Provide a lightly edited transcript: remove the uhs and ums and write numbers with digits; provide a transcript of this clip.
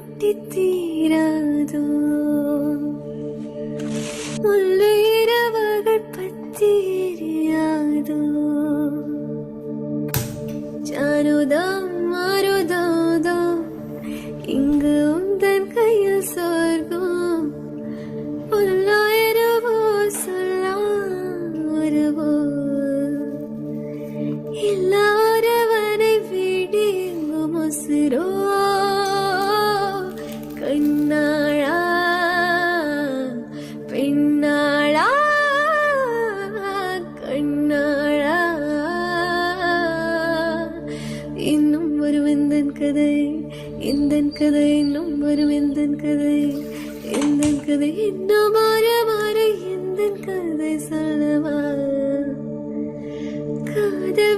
கொட்டி தீராதோ முள்ளுயிரவர்கள் பற்றி எரியாதோ ஜானுதோ மாறுதோதோ இங்கு உந்தன் கையில் சொர்க்கம் உள்ளாயிரவோ சொல்லாமோ எல்லாரவனை விடிங்கு முசிரோ கண்ணாளா பெண்ணாளா கண்ணாளா இன்னும் ஒரு வெந்தன் கதை எந்தன் கதை இன்னும் ஒரு வெந்தன் கதை எந்தன் கதை இன்னும் மாற மாற எந்தன் கதை சொல்லவா காதல்